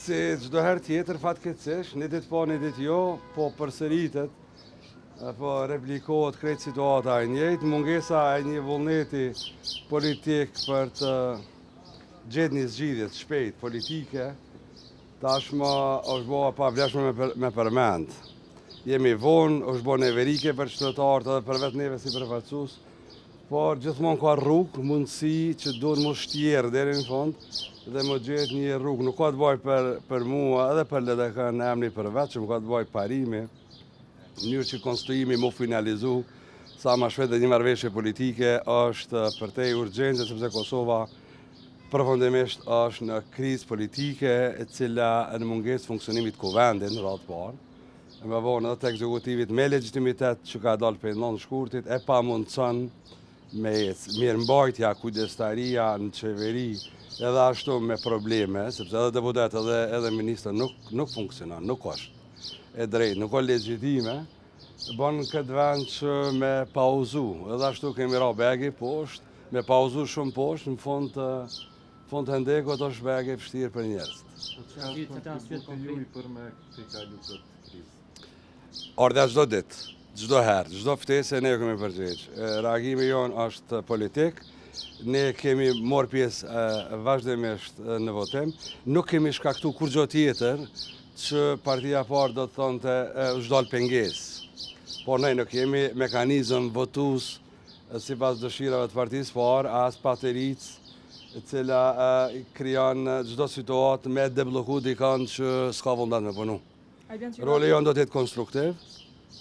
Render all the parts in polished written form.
Si çdo herë tjetër fatkeqësisht, një ditë po, një ditë jo, po përsëritet, po replikohet krejt situata e njëjtë, mungesa e një vullneti politik për të gjetë një zgjidhje të shpejtë politike, tashmë është bëha pa vlefshme me përmend. Jemi vonë, është bëha neverike për qytetarët edhe për vetë neve si përfaqësues, por gjithmonë ka rrugë, mundësi që duhet më shtjerë deri në fund dhe më gjetë një rrugë. Nuk ka të bëjë për mua edhe për LDK në emri përveçëm, ka të bëjë parimi, mënyrë që konstruimi më finalizu, sa më shpejt dhe një marrëveshje politike është përtej urgjente sepse Kosova përfundimisht është në krizë politike e cila në mungesë funksionimit kuvendit në radhë parë. Më vonë edhe të ekzekutivit me legjitimitet që ka dalë për 9 shkurtit e pa mundëson me mirëmbajtja, kujdestaria në qeveri edhe ashtu me probleme, sepse edhe deputet edhe minister nuk funksionon, nuk është e drejtë, nuk është legjitime, bën këtë vend që me pauzu, edhe ashtu kemi ra begi poshtë, me pauzu shumë poshtë, në fund të ndekot është begi vështirë për njerëzit. Ardha çdo ditë, çdo herë, çdo ftesë ne kemi përgjegjë. Reagimi jonë është politik, ne kemi marrë pjesë vazhdimisht në votim, nuk kemi shkaktuar kur gjë tjetër që partia parë do të thonte është dalë pengesë. Por ne nuk kemi mekanizëm votues sipas dëshirave të partisë parë, as patericë, e cila krijon çdo situatë me debloku dikon që s'ka vullnet me punu. Roli jonë do të jetë konstruktiv,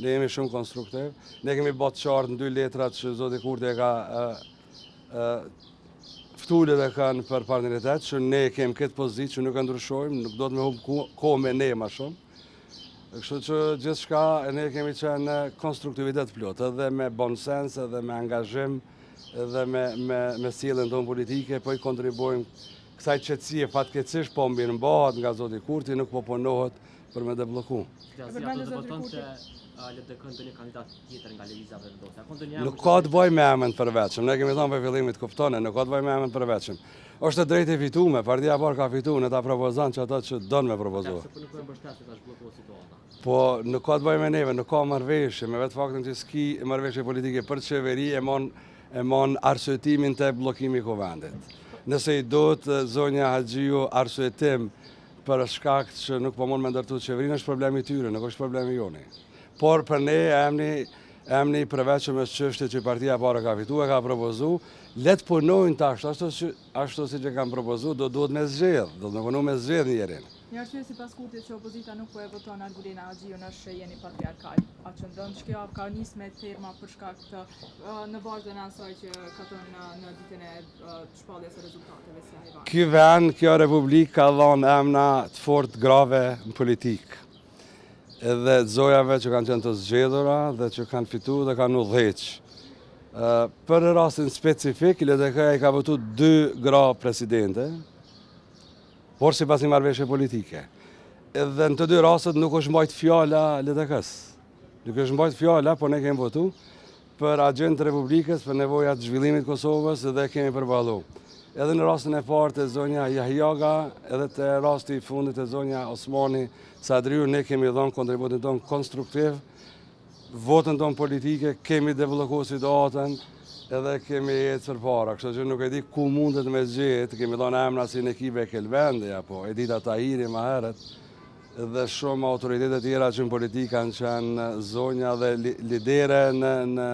ne jemi shumë konstruktiv, ne kemi bërë qartë në 2 letrat që zoti Kurti e ka ftulë dhe kanë për partneritet, që ne kemi këtë pozitë që nuk e ndryshojmë, nuk do të me humbë kohë me ne ma shumë. Kështu që gjithçka ne kemi qenë konstruktivitet plot, edhe me bon sens, edhe me angazhim, edhe me sjelljen tonë politike, po i kontribuojmë kësaj qetësie fatkeqësisht po mirëmbahet nga zoti Kurti, nuk po punohet për me debloku. Nuk ka të bëjë me emën përveçëm, ne kemi thonë për fillimit kuptone, nuk ka të bëjë me emën përveçëm. Është drejtë e fitume, partia parë ka fitu, ne ta propozon që ata që donë me propozohet. Po nuk ka të bëjë me neve, nuk ka marrëveshje, me vetë faktin që s'ki marrëveshje politike për qeveri e mon arsyetimin të bllokimi i kuvendit. Nëse i duhet zonja Haxhiu arsyetim për shkak që nuk po mund me ndërtu qeverinë, është problemi tyre, nuk është problemi joni. Por për ne emni përveçëm është çështje që partia parë ka fitu, e ka propozu, let punojnë tash, ashtu si që kanë propozu, duhet me zgjedh, do të punu me zgjedh njerin. Një arsye sipas Kurtit që opozita nuk po e voton Argulina Haxhiun është që jeni patriarkal. A qëndron që kjo ka nisë me terma për shkak të në vazhdim të asaj që ka thënë në ditën e shpalljes së rezultateve si ai. Ky vend, kjo republikë ka dhënë emra të fortë grave në politikë. Edhe zojave që kanë qenë të zgjedhura dhe që kanë fitu dhe kanë udhëheq. Për rastin specifik, LDK i ka votu 2 gra presidente, por si pas një marrëveshje politike. Edhe në të 2 rastet nuk është mbajt fjala LDK-s. Nuk është mbajt fjala, por ne kemi votu për agjendën të Republikës, për nevojat të zhvillimit Kosovës dhe kemi përballu. Edhe në rastin e parë të zonja Jahjaga, edhe të rasti i fundit të zonja Osmani Sadriu, ne kemi dhënë kontributin tonë konstruktiv, votën tonë politike, kemi deblokuar situatën, edhe kemi jetë përpara, kështu që nuk e di ku mundet me gjetë, kemi dhënë emra si në Kibe Kelvendi, apo Edita Tahiri më herët, dhe shumë autoritetet tjera që në politikë kanë qenë zonja dhe lidere në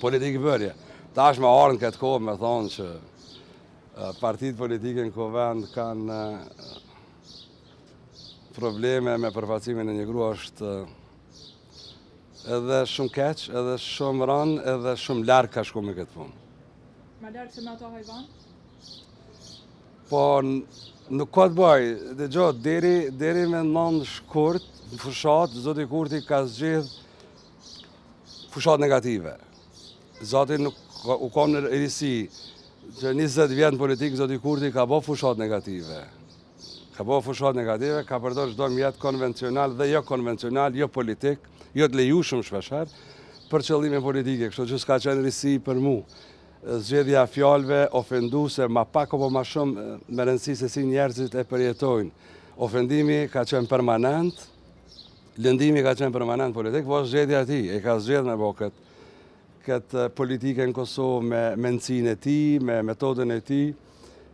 politikë bërje. Tash me arën këtë kohë me thonë që partitë politike në Kovend kanë probleme me përfacimin e një grua është edhe shumë keq, edhe shumë rënë, edhe shumë larkë ka shku me këtë punë. Ma larkë se me ato hajvan? Po, nuk ka të bëj, dhe gjotë, deri me 9 shkurt, në fushat, zoti Kurti ka zgjedh fushat negative. Zoti nuk u kom në risi, që 20 vjetë në politikë, zoti Kurti ka bo fushat negative. Ka përdor çdo mjet konvencional dhe jo konvencional, jo politik, jo të lejushëm shpeshherë, për qëllime politike, kështu që s'ka qenë risi për mu. Zgjedhja fjalëve ofenduese, ma pak apo ma shumë me rëndësi se si njerëzit e përjetojnë. ofendimi ka qenë permanent, lëndimi ka qenë permanent politik, po është zgjedhja e tij, e ka zgjedhur me bë këtë politikën në Kosovë me mendsinë e tij, me metodën e tij,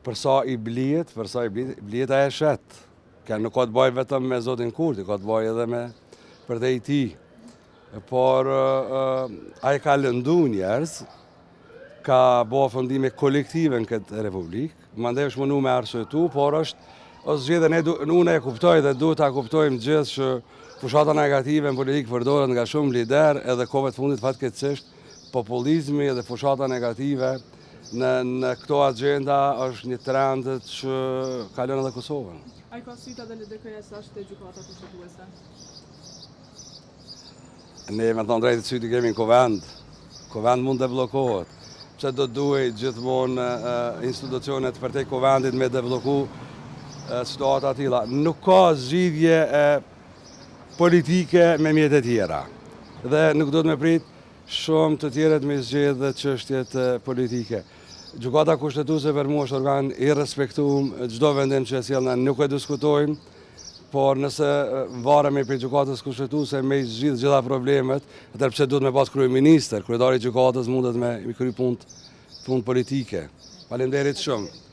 përsa i blihet, blihet ajo shet. Ka nuk ka të bëjë vetëm me zotin Kurti, ka të bëjë edhe me përdej i tij. Por ai ka lëndu njerëz, ka bo fundime kolektive në këtë republikë, mandej është mënu me arsyetu, por është zgjedhja unë e kuptoj dhe duhet ta kuptojmë gjithë që fushata negative në politikë përdoret nga shumë lider edhe kohëve të fundit fatkeqësisht populizmi dhe fushata negative në këto agenda është një trend që kalon edhe Kosovën. Ai ka syta dhe LDK-s është e gjykata kushtetuese. Ne me thonë drejtë syti kemi në Kovend. Kovend mund të blokohet. Pse do duhej gjithmonë institucionet për te Kovendit me debloku situata tilla. Nuk ka zgjidhje politike me mjete tjera. Dhe nuk do të me prit shumë të tjeret me zgjedhë çështjet politike. Gjykata kushtetuese për mua është organ i respektuar, çdo vendim që sjellna nuk e diskutojmë, por nëse varemi për gjykatës kushtetuese me zgjidh gjitha problemet, atëherë pse duhet me pas kryeministër, kryetari i gjykatës mundet me kry punë politike. Faleminderit shumë.